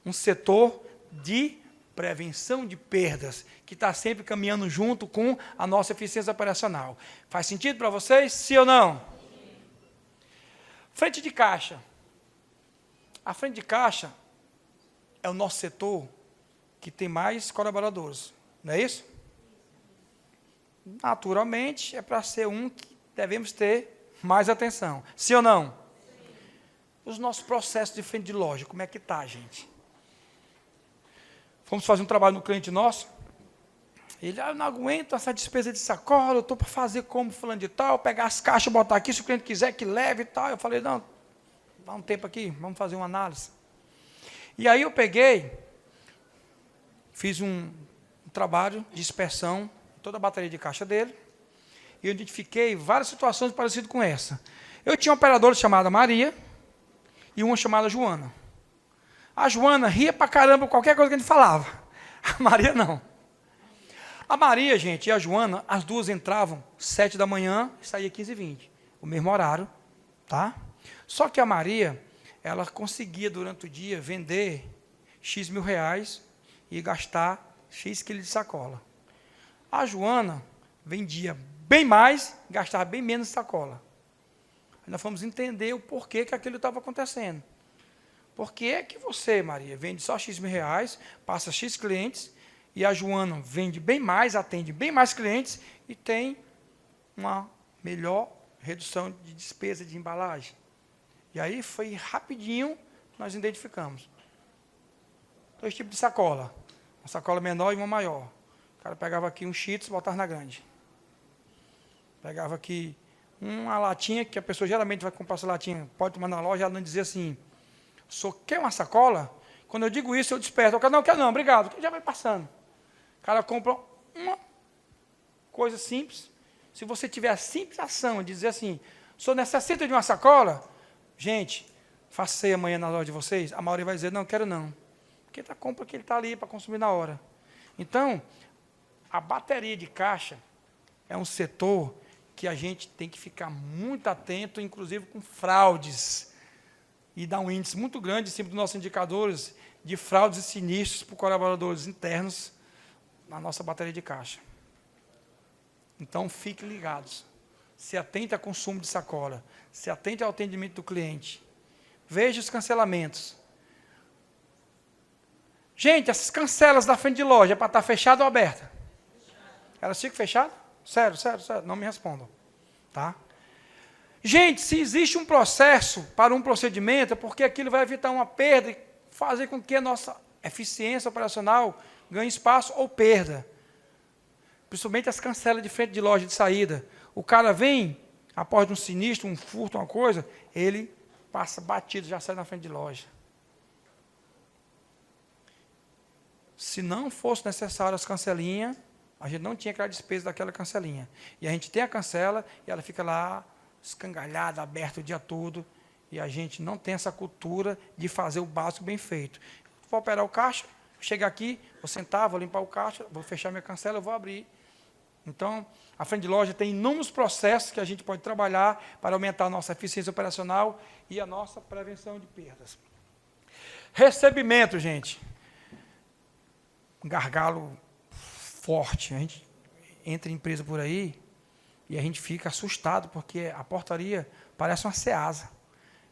[SPEAKER 1] um setor de prevenção de perdas, que está sempre caminhando junto com a nossa eficiência operacional. Faz sentido para vocês? Sim ou não? Frente de caixa. A frente de caixa é o nosso setor que tem mais colaboradores, não é isso? Naturalmente, é para ser um que devemos ter mais atenção. Sim ou não? Sim. Os nossos processos de frente de loja, como é que está, gente? Fomos fazer um trabalho no cliente nosso. Ele, eu não aguento essa despesa de sacola, eu estou para fazer como fulano de tal, pegar as caixas, botar aqui, se o cliente quiser que leve e tal. Eu falei, não, dá um tempo aqui, vamos fazer uma análise. E aí eu peguei, fiz um trabalho de inspeção, toda a bateria de caixa dele, e eu identifiquei várias situações parecidas com essa. Eu tinha uma operadora chamada Maria e uma chamada Joana. A Joana ria pra caramba qualquer coisa que a gente falava. A Maria não. A Maria, gente, e a Joana, as duas entravam 7 da manhã e saía 15h20. O mesmo horário, tá? Só que a Maria, ela conseguia durante o dia vender X mil reais e gastar X quilos de sacola. A Joana vendia bem mais, gastava bem menos de sacola. Aí nós fomos entender o porquê que aquilo estava acontecendo. Por que é que você, Maria, vende só X mil reais, passa X clientes, e a Joana vende bem mais, atende bem mais clientes e tem uma melhor redução de despesa de embalagem? E aí foi rapidinho, nós identificamos. 2 tipos de sacola. Uma sacola menor e uma maior. O cara pegava aqui um Cheetos e botava na grande. Pegava aqui uma latinha, que a pessoa geralmente vai comprar essa latinha, pode tomar na loja, ela não dizia assim, o senhor quer uma sacola? Quando eu digo isso, eu desperto. O cara, não quer não, obrigado. Já vai passando. O cara compra uma coisa simples. Se você tiver a simples ação de dizer assim, o senhor necessita de uma sacola? Gente, faça aí amanhã na loja de vocês. A maioria vai dizer, não, quero não. Porque a compra que ele está ali para consumir na hora. Então, a bateria de caixa é um setor que a gente tem que ficar muito atento, inclusive com fraudes. E dá um índice muito grande em cima dos nossos indicadores de fraudes e sinistros por colaboradores internos na nossa bateria de caixa. Então, fiquem ligados. Se atente ao consumo de sacola. Se atente ao atendimento do cliente. Veja os cancelamentos. Gente, essas cancelas da frente de loja é para estar fechada ou aberta? Elas ficam fechadas? Sério, sério, sério. Não me respondam. Tá? Gente, se existe um processo para um procedimento, é porque aquilo vai evitar uma perda e fazer com que a nossa eficiência operacional ganhe espaço ou perda. Principalmente as cancelas de frente de loja de saída. O cara vem, após um sinistro, um furto, uma coisa, ele passa batido, já sai na frente de loja. Se não fosse necessário as cancelinhas, a gente não tinha aquela despesa daquela cancelinha. E a gente tem a cancela e ela fica lá escangalhada, aberta o dia todo, e a gente não tem essa cultura de fazer o básico bem feito. Vou operar o caixa, chegar aqui, vou sentar, vou limpar o caixa, vou fechar minha cancela, eu vou abrir Então, a frente de loja tem inúmeros processos que a gente pode trabalhar para aumentar a nossa eficiência operacional e a nossa prevenção de perdas. Recebimento, gente. Um gargalo forte. A gente entra em empresa por aí e a gente fica assustado, porque a portaria parece uma ceasa.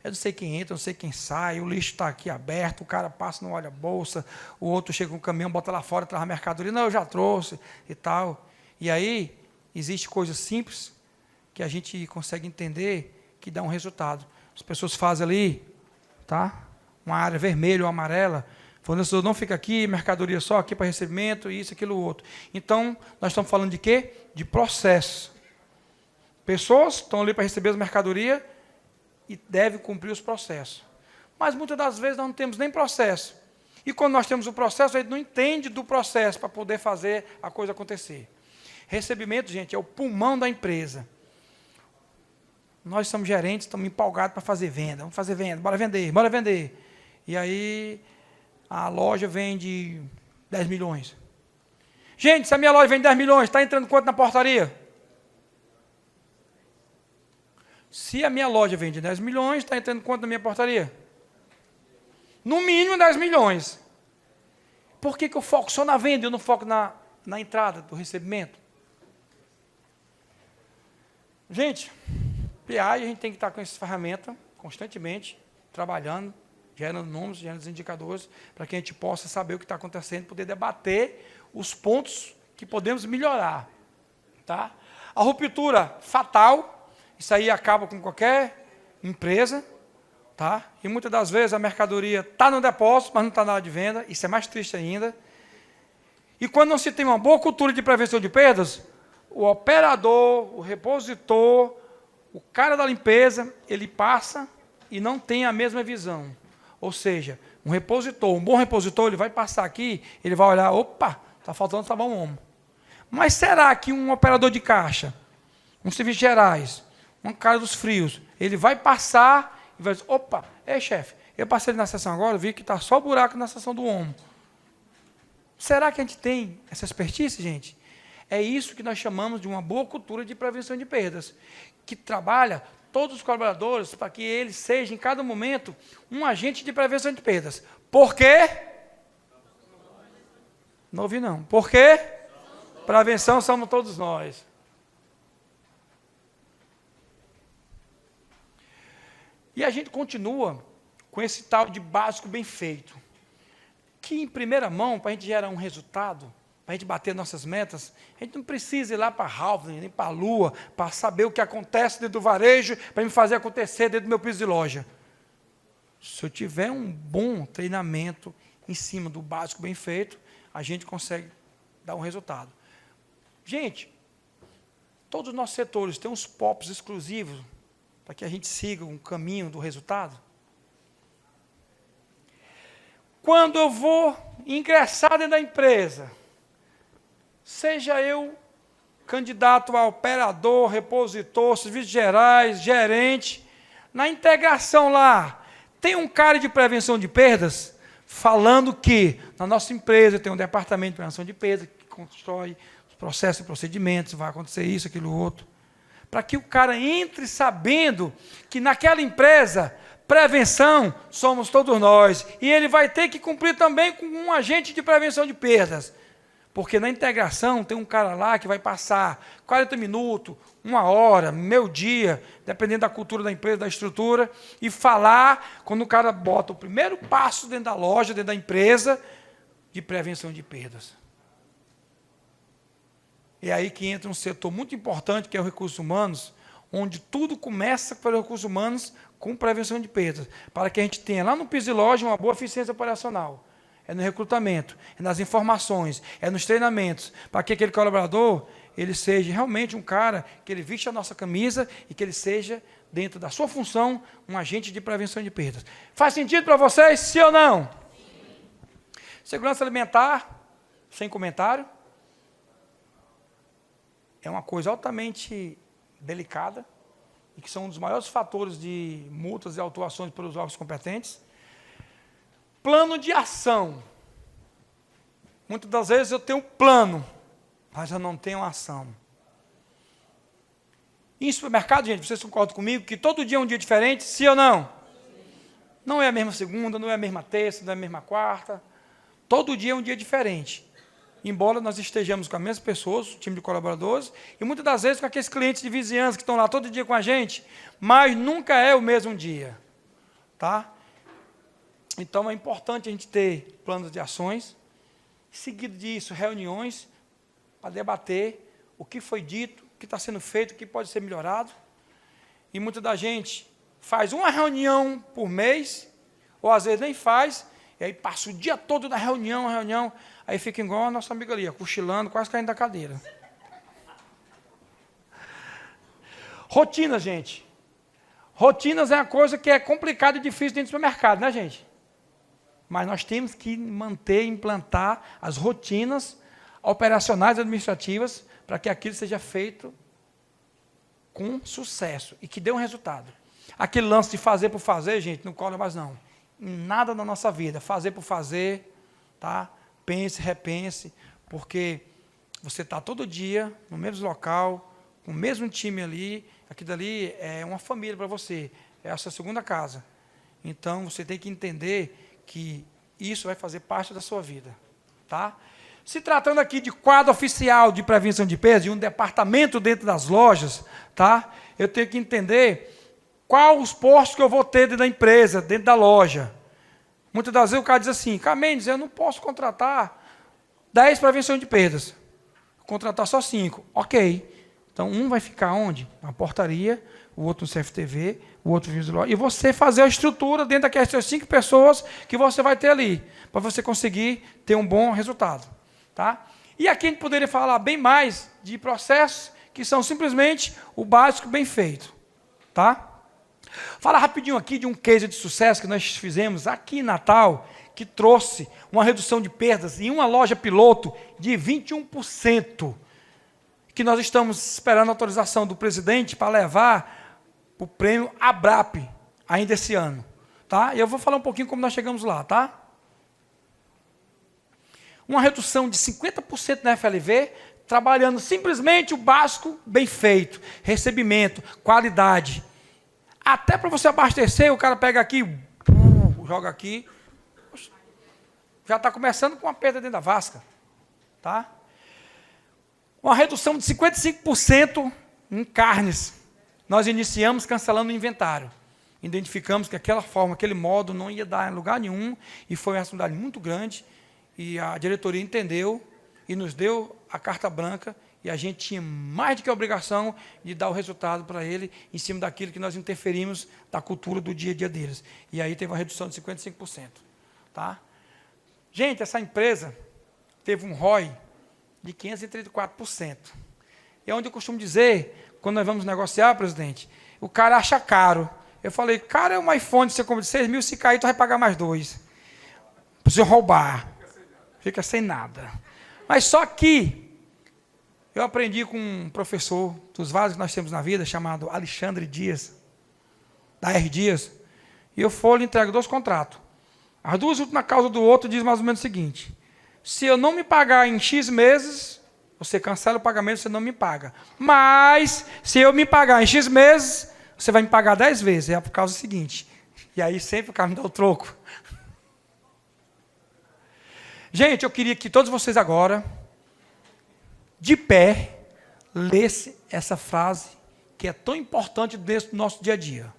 [SPEAKER 1] Eu não sei quem entra, eu não sei quem sai, o lixo está aqui aberto, o cara passa, não olha a bolsa, o outro chega com o caminhão, bota lá fora, traz a mercadoria, não, eu já trouxe e tal. E aí, existe coisas simples que a gente consegue entender que dá um resultado. As pessoas fazem ali, tá? Uma área vermelha ou amarela, fornecedor não fica aqui, mercadoria só aqui para recebimento, isso, aquilo, outro. Então, nós estamos falando de quê? De processo. Pessoas estão ali para receber as mercadorias e devem cumprir os processos. Mas muitas das vezes nós não temos nem processo. E quando nós temos o processo, a gente não entende do processo para poder fazer a coisa acontecer. Recebimento, gente, é o pulmão da empresa. Nós somos gerentes, estamos empolgados para fazer venda. Vamos fazer venda, bora vender, bora vender. E aí, a loja vende 10 milhões. Gente, se a minha loja vende 10 milhões, está entrando quanto na portaria? Se a minha loja vende 10 milhões, está entrando quanto na minha portaria? No mínimo 10 milhões. Por que eu foco só na venda e eu não foco na entrada do recebimento? Gente, PI, a gente tem que estar com essa ferramenta constantemente, trabalhando, gerando números, gerando indicadores, para que a gente possa saber o que está acontecendo, poder debater os pontos que podemos melhorar. Tá? A ruptura fatal, isso aí acaba com qualquer empresa, tá? E muitas das vezes a mercadoria está no depósito, mas não está na hora de venda, isso é mais triste ainda. E quando não se tem uma boa cultura de prevenção de perdas, o operador, o repositor, o cara da limpeza, ele passa e não tem a mesma visão. Ou seja, um repositor, um bom repositor, ele vai passar aqui, ele vai olhar, opa, está faltando sabão omo. Mas será que um operador de caixa, um serviço gerais, um cara dos frios, ele vai passar e vai dizer, opa, chefe, eu passei na seção agora, vi que está só buraco na seção do omo. Será que a gente tem essa expertise, gente? É isso que nós chamamos de uma boa cultura de prevenção de perdas, que trabalha todos os colaboradores para que ele seja, em cada momento, um agente de prevenção de perdas. Por quê? Não ouvi não. Por quê? Prevenção somos todos nós. E a gente continua com esse tal de básico bem feito, que em primeira mão, para a gente gerar um resultado, para a gente bater nossas metas, a gente não precisa ir lá para Harvard, nem para a Lua, para saber o que acontece dentro do varejo, para me fazer acontecer dentro do meu piso de loja. Se eu tiver um bom treinamento em cima do básico bem feito, a gente consegue dar um resultado. Gente, todos os nossos setores têm uns POPs exclusivos, para que a gente siga um caminho do resultado. Quando eu vou ingressar dentro da empresa, seja eu candidato a operador, repositor, serviços gerais, gerente, na integração lá, tem um cara de prevenção de perdas falando que na nossa empresa tem um departamento de prevenção de perdas que constrói os processos e procedimentos, vai acontecer isso, aquilo, outro. Para que o cara entre sabendo que naquela empresa, prevenção somos todos nós. E ele vai ter que cumprir também com um agente de prevenção de perdas. Porque na integração tem um cara lá que vai passar 40 minutos, 1 hora, meio dia, dependendo da cultura da empresa, da estrutura, e falar, quando o cara bota o primeiro passo dentro da loja, dentro da empresa, de prevenção de perdas. É aí que entra um setor muito importante, que é o recursos humanos, onde tudo começa pelos recursos humanos com prevenção de perdas, para que a gente tenha lá no piso de loja uma boa eficiência operacional. É no recrutamento, é nas informações, é nos treinamentos, para que aquele colaborador ele seja realmente um cara que ele viste a nossa camisa e que ele seja, dentro da sua função, um agente de prevenção de perdas. Faz sentido para vocês, sim ou não? Sim. Segurança alimentar, sem comentário. É uma coisa altamente delicada e que são um dos maiores fatores de multas e autuações pelos órgãos competentes. Plano de ação. Muitas das vezes eu tenho um plano, mas eu não tenho ação. Em supermercado, gente, vocês concordam comigo que todo dia é um dia diferente, sim ou não? Não é a mesma segunda, não é a mesma terça, não é a mesma quarta. Todo dia é um dia diferente. Embora nós estejamos com as mesmas pessoas, o time de colaboradores, e muitas das vezes com aqueles clientes de vizinhança que estão lá todo dia com a gente, mas nunca é o mesmo dia. Tá? Então é importante a gente ter planos de ações, seguido disso, reuniões, para debater o que foi dito, o que está sendo feito, o que pode ser melhorado. E muita da gente faz uma reunião por mês, ou às vezes nem faz, e aí passa o dia todo na reunião, aí fica igual a nossa amiga ali, cochilando, quase caindo da cadeira. Rotinas, gente. Rotinas é uma coisa que é complicada e difícil dentro do supermercado, né, gente? Mas nós temos que manter, implantar as rotinas operacionais e administrativas para que aquilo seja feito com sucesso e que dê um resultado. Aquele lance de fazer por fazer, gente, não cola mais não. Em nada na nossa vida, fazer por fazer, tá? Pense, repense, porque você está todo dia no mesmo local, com o mesmo time ali, aquilo ali é uma família para você, é a sua segunda casa. Então, você tem que entender que isso vai fazer parte da sua vida, tá? Se tratando aqui de quadro oficial de prevenção de perdas, de um departamento dentro das lojas, tá? Eu tenho que entender quais os postos que eu vou ter dentro da empresa, dentro da loja. Muitas das vezes o cara diz assim, Mendes, eu não posso contratar 10 prevenção de perdas. Vou contratar só 5. Ok. Então, um vai ficar onde? Na portaria, o outro no CFTV, o outro no loja. E você fazer a estrutura dentro daquelas 5 pessoas que você vai ter ali, para você conseguir ter um bom resultado. Tá? E aqui a gente poderia falar bem mais de processos que são simplesmente o básico bem feito. Tá? Fala rapidinho aqui de um case de sucesso que nós fizemos aqui em Natal, que trouxe uma redução de perdas em uma loja piloto de 21%, que nós estamos esperando a autorização do presidente para levar o prêmio ABRAP ainda esse ano. Tá? E eu vou falar um pouquinho como nós chegamos lá. Tá? Uma redução de 50% na FLV, trabalhando simplesmente o básico bem feito, recebimento, qualidade. Até para você abastecer, o cara pega aqui, joga aqui, já está começando com uma perda dentro da vasca. Tá? Uma redução de 55% em carnes. Nós iniciamos cancelando o inventário. Identificamos que aquela forma, aquele modo não ia dar em lugar nenhum, e foi uma responsabilidade muito grande, e a diretoria entendeu e nos deu a carta branca, e a gente tinha mais do que a obrigação de dar o resultado para ele em cima daquilo que nós interferimos da cultura do dia a dia deles. E aí teve uma redução de 55%. Tá? Gente, essa empresa teve um ROI de 534%. E é onde eu costumo dizer, quando nós vamos negociar, presidente, o cara acha caro. Eu falei, cara, é um iPhone, você compra de 6 mil, se cair, tu vai pagar mais 2. Precisa roubar. Fica sem nada. Mas só que eu aprendi com um professor dos vários que nós temos na vida, chamado Alexandre Dias, da R Dias, e eu fui lhe entrego 2 contratos. As duas na causa do outro diz mais ou menos o seguinte: se eu não me pagar em X meses, você cancela o pagamento, você não me paga. Mas, se eu me pagar em X meses, você vai me pagar 10 vezes. É por causa do seguinte. E aí sempre o cara me dá o troco. Gente, eu queria que todos vocês agora, de pé, lessem essa frase que é tão importante dentro do nosso dia a dia.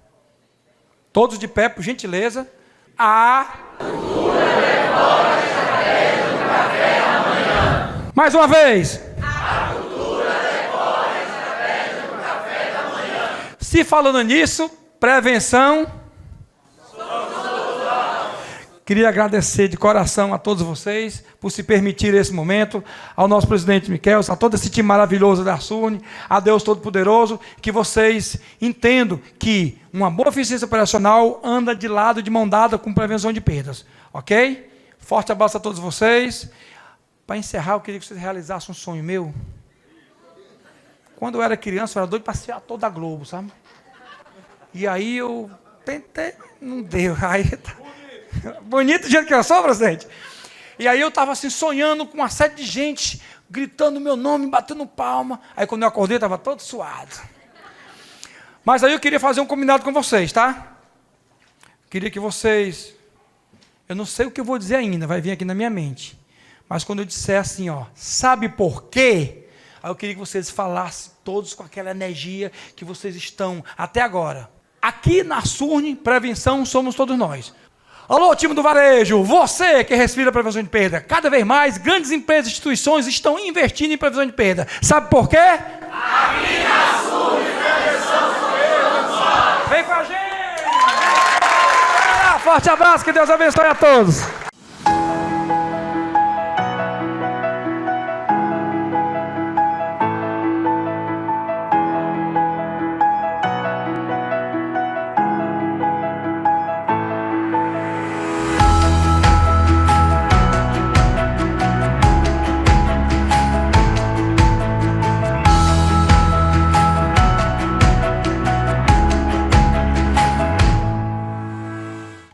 [SPEAKER 1] Todos de pé, por gentileza. A cultura decora a estratégia do café da manhã. Mais uma vez. A cultura decora a estratégia do café da manhã. Se falando nisso, prevenção. Queria agradecer de coração a todos vocês por se permitir esse momento, ao nosso presidente Miquel, a todo esse time maravilhoso da Surne, a Deus Todo-Poderoso, que vocês entendam que uma boa eficiência operacional anda de lado, de mão dada com prevenção de perdas. Ok? Forte abraço a todos vocês. Para encerrar, eu queria que vocês realizassem um sonho meu. Quando eu era criança, eu era doido para ser ator da Globo, sabe? E aí eu tentei, não deu. Aí bonito do jeito que eu sou, presidente. E aí eu estava assim, sonhando com uma série de gente, gritando meu nome, batendo palma. Aí quando eu acordei, estava todo suado. Mas aí eu queria fazer um combinado com vocês, tá? Queria que vocês... Eu não sei o que eu vou dizer ainda, vai vir aqui na minha mente. Mas quando eu disser assim, ó, sabe por quê? Aí eu queria que vocês falassem todos com aquela energia que vocês estão até agora. Aqui na Surne, prevenção somos todos nós. Alô, time do varejo, você que respira prevenção de perda. Cada vez mais, grandes empresas e instituições estão investindo em prevenção de perda. Sabe por quê? Aqui na Surne, prevenção de perda. Vem com a gente! Forte abraço, que Deus abençoe a todos.